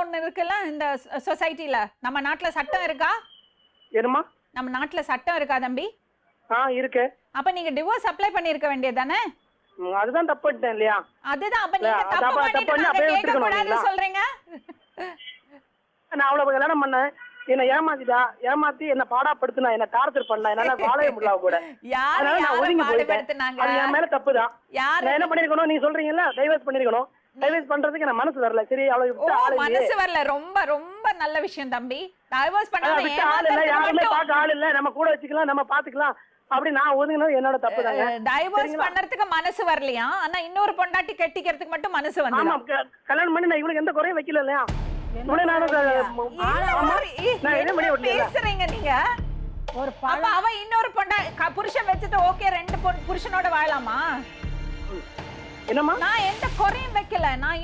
ஒண்ணு இருக்குல்ல இந்த சொசைட்டில? நம்ம நாட்டுல சட்டம் இருக்கா? என்னம்மா? நம்ம நாட்டுல சட்டம் இருக்கா தம்பி? இருக்கு. அப்ப நீங்க டிவோர்ஸ் அப்ளை பண்ணிருக்க வேண்டியதானே? அதுதான் தப்புட்டேன் இல்லையா? அதுதான். அப்ப நீங்க தப்பு பண்ணிட்டு நாங்க கேட்க கூடாதுன்னு சொல்றீங்க? நான் அவ்வளவு கல்யாணம் பண்ணேன், என்ன ஏமாத்தி என்ன பாடாப்படுத்தினா, என்ன டார்ச்சர் பண்ணா, என்னால வாழவே முடியல கூட. யாரு நான் ஒதுங்கி போயிட்டேன். அது என் மேல தப்புதான். நான் என்ன பண்ணிருக்கணும், நீங்க சொல்றீங்கல்ல டைவர்ஸ் பண்ணிருக்கணும். டைவர்ஸ் பண்றதுக்கு எனக்கு மனசு வரல. சரி அவ்வளவு மனசு வரல. ரொம்ப ரொம்ப நல்ல விஷயம் தம்பி. டைவர்ஸ் பண்ணாம ஆள் இல்ல, யாருமே பார்க்க ஆள் இல்ல, நம்ம கூட வச்சுக்கலாம், நம்ம பாத்துக்கலாம் அப்படி நான் ஒதுங்கினது என்னோட தப்பு தாங்க. டைவர்ஸ் பண்றதுக்கு மனசு வரலையா? ஆனா இன்னொரு பொண்டாட்டி கெட்டிக்கிறதுக்கு மட்டும் மனசு வந்து. ஆமா, கல்யாணம் பண்ணி நான் இவளுக்கு எந்த குறையும் வைக்கல இல்லையா? பேசுறீங்க நீங்க ஒரு அவ இன்னொரு புருஷன் வச்சுட்டு ஓகே, 2 புருஷனோட வாழலாமா? என்னம்மா? நான் எந்த குறையும் வைக்கல. நான்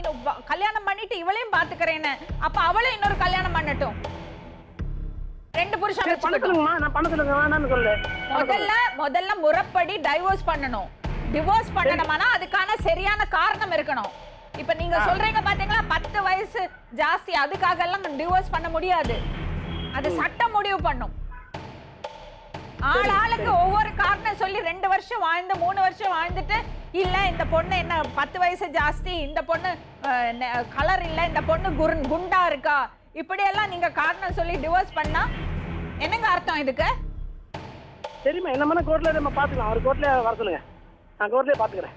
கல்யாணம் பண்ணிட்டு இவளையும் பாத்துக்கிறேன்னு. அப்ப அவளே இன்னொரு கல்யாணம் பண்ணட்டும். 2 புருஷன் வச்சுக்கட்டுமா? நான் பண்ண சொல்லுங்க, வேணாம்னு சொல்லல. முதல்ல முறைப்படி டைவோர்ஸ் பண்ணணும். டிவோர்ஸ் பண்ணணும்னா அதுக்கான சரியான காரணம் இருக்கணும். இப்ப நீங்க சொல்றீங்க பாத்தீங்களா, 10 வயசு ஜாஸ்தி, அதுக்காக எல்லாம் டிவோர்ஸ் பண்ண முடியாது. அது சட்டம் முடிவு பண்ணும். ஆளுக்கு ஒவ்வொரு காரணம் சொல்லி 2 வருஷம் வாழ்ந்து 3 வருஷம் வாழ்ந்துட்டு, இல்ல இந்த பொண்ணு என்ன 10 வயசு ஜாஸ்தி, இந்த பொண்ணு கலர் இல்ல, இந்த பொண்ணு குண்டா இருக்கா, இப்படி எல்லாம் நீங்க காரணம் சொல்லி டிவோர்ஸ் பண்ணா என்னங்க அர்த்தம் இதுக்கு? சரிம்மா, என்ன கோர்ட்ல நம்ம பாத்துக்கலாம். அவர் கோர்ட்ல வர சொல்லுங்க, நான் கோர்ட்லயே பாத்துக்கிறேன்.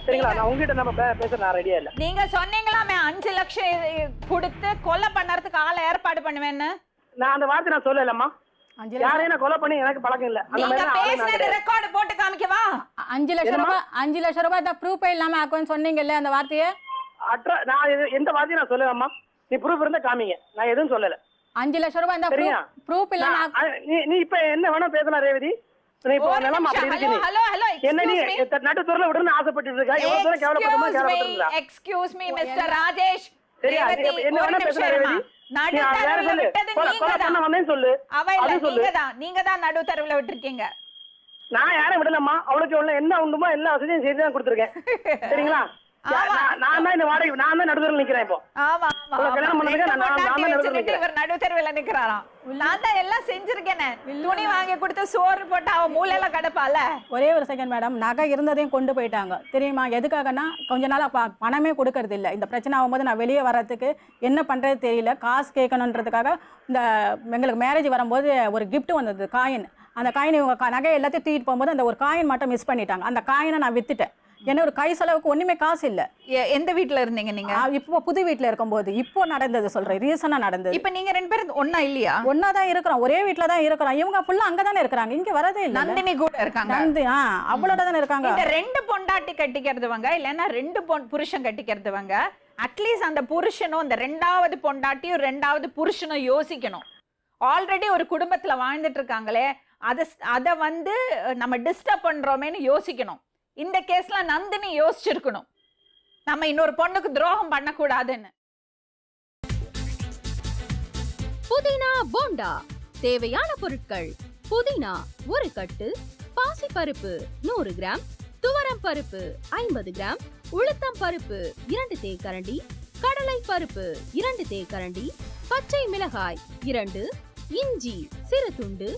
சரிங்களா? நான் உங்ககிட்ட நம்ம பேச நான் ரெடியா இல்ல. நீங்க சொன்னீங்களாமே 5 லட்சம் கொடுத்து கொலை பண்ணறதுக்கு ஆளை ஏற்பாடு பண்ணுவேன்னு. நான் அந்த வார்த்தை நான் சொல்லலம்மா. யாரையும் நான் கொலை பண்ணி எனக்கு பழக்கம் இல்ல. நீங்க பேசுறது ரெக்கார்ட் போட்டு காமிக்கவா? 5 லட்சம் ரூபாய் தான் ப்ரூஃப் இல்லாம அக்கௌண்ட் சொன்னீங்கல்ல, அந்த வார்த்தையை நான் எந்த வார்த்தையும் நான் சொல்லலம்மா. நீ ப்ரூஃப் இருந்தா காமிங்க, நான் எதுவும் சொல்லல. 5 லட்சம் ரூபாய் தான் ப்ரூஃப் இல்லாம நீ இப்ப என்ன வேணா பேசலாம் ரேவதி. நீ இப்போ நிலைமை அப்படி இருக்கு. என்ன நீ நடுத்தூர்ல விடணும்னு ஆசைப்பட்டு இருக்கா? எவ்வளவு தூரம் கேவலப்பட்டமா கேவலப்பட்டுறா? Excuse me mister Rajesh. சரியா? என்ன வேணா பேசலாம் ரேவதி. நடுத்தரவுல விட்டது நீங்கதான். சொல்லு. நீங்க தான் நடுத்தரவுல விட்டுருக்கீங்க. நான் யாரை விடலம்மா. அவளுக்கு என்ன உண்டுமோ எல்லா வசதியும் செய்து தான் கொடுத்துருக்கேன். சரிங்களா? நான் தான் இந்த வாடகை, நான் தான் நடுத்தரவுல நிக்கிறேன் இப்போ. ஆமா ஆமா, கல்யாணம் பண்ணதுக்கு நான் நடுத்தரவுல நிக்கிறேன். இவர் நடுத்தரவுல நிக்கறாராம். நான் தான் எல்லாம் செஞ்சிருக்கேனே. துணி வாங்கி கொடுத்து சோறு போட்டு அவ மூளையில கடப்பால. ஒரே ஒரு செகண்ட் மேடம், நகை இருந்ததையும் கொண்டு போயிட்டாங்க தெரியுமா? எதுக்காகனா கொஞ்ச நாளா பணமே கொடுக்கறது இல்ல. இந்த பிரச்சனை ஆகும்போது நான் வெளியே வர்றதுக்கு என்ன பண்றது தெரியல, காசு கேட்கணுன்றதுக்காக இந்த எங்களுக்கு மேரேஜ் வரும்போது ஒரு கிஃப்ட் வந்தது, காயின். அந்த காயின் இவங்க நகை எல்லாத்தையும் தூக்கிட்டு போகும்போது அந்த ஒரு காயின் மட்டும் மிஸ் பண்ணிட்டாங்க. அந்த காயினை நான் வித்துட்டேன். என்ன ஒரு கை செலவுக்கு ஒண்ணுமே காசு இல்ல. எந்த வீட்ல இருந்தீங்க நீங்க? இப்போ புது வீட்ல இருக்கும்போது. இப்போ நடந்தது சொல்றேன், ரீசனா நடந்தது. இப்போ நீங்க 2 பேரும் ஒண்ணா இல்லையா? ஒண்ணா தான் இருக்கிறோம், ஒரே வீட்ல தான் இருக்கிறோம். இவங்க ஃபுல்லா அங்க தானே இருக்காங்க, இங்க வரதே இல்ல. நந்தினி கூட இருக்காங்க. அவளோட தானே இருக்காங்க. இந்த 2 பொண்டாட்டி கட்டிக்கிறதுவங்க இல்லன்னா 2 புருஷன் கட்டிக்கிறதுவங்க, அட்லீஸ்ட் அந்த புருஷனும் இந்த 2வது பொண்டாட்டியும் 2வது புருஷனும் யோசிக்கணும். ஆல்ரெடி ஒரு குடும்பத்துல வாழ்ந்துட்டு இருக்காங்களே, அத வந்து நம்ம டிஸ்டர்ப் பண்றோமேன்னு யோசிக்கணும். இந்த கேஸ்ல நந்தினி யோசிச்சிருக்கணும், நம்ம இன்னொரு பொண்ணுக்கு துரோகம் பண்ணக்கூடாதுன்னு. புதினா போண்டா தேவையான பொருட்கள்: புதினா 1 கட்டு, பாசிப்பருப்பு 100 கிராம், துவரம் பருப்பு 50 கிராம், உளுத்தம் பருப்பு 2 தேக்கரண்டி, கடலை பருப்பு 2 தேக்கரண்டி, பச்சை மிளகாய் 2, இஞ்சி சிறு துண்டு,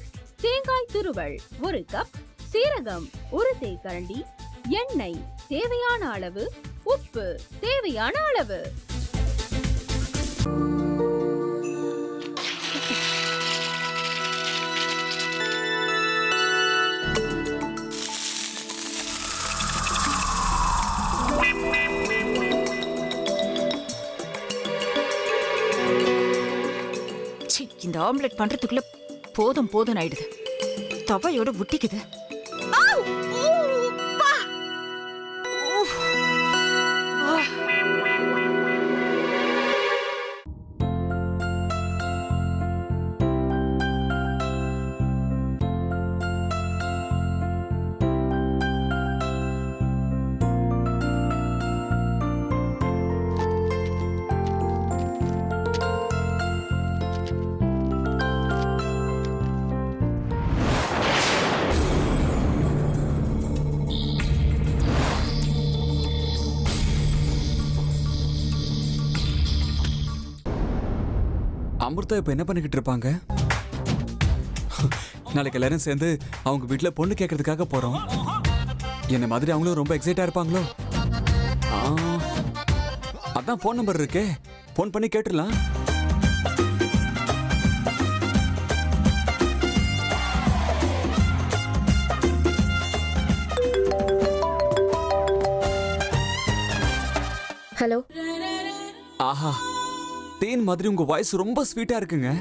தேங்காய் துருவல் 1 கப், சீரகம் 1 தேக்கரண்டி, எண்ணெய் தேவையான அளவு, உப்பு தேவையான அளவு. இந்த ஆம்லெட் பண்றதுக்குள்ள போதும் போதும் ஆயிடுது. தவையோட ஒட்டிக்குது. அமிர்தா இப்ப என்ன பண்ணிக்கிட்டு இருப்பாங்க? நாளைக்கு எல்லாரும் சேர்ந்து அவங்க வீட்டுல பொண்ணு கேட்கறதுக்காக போறோம். என்ன மாதிரி அவங்களும் ரொம்ப எக்ஸைட்டா இருப்பாங்களோ? அதான் ஃபோன் நம்பர் இருக்கே, ஃபோன் பண்ணி கேட்டுடலாம். ஹலோ. ஆஹா, தேன் மாதிரி உங்க வாய்ஸ் ரொம்ப ஸ்வீட்டா இருக்குங்க.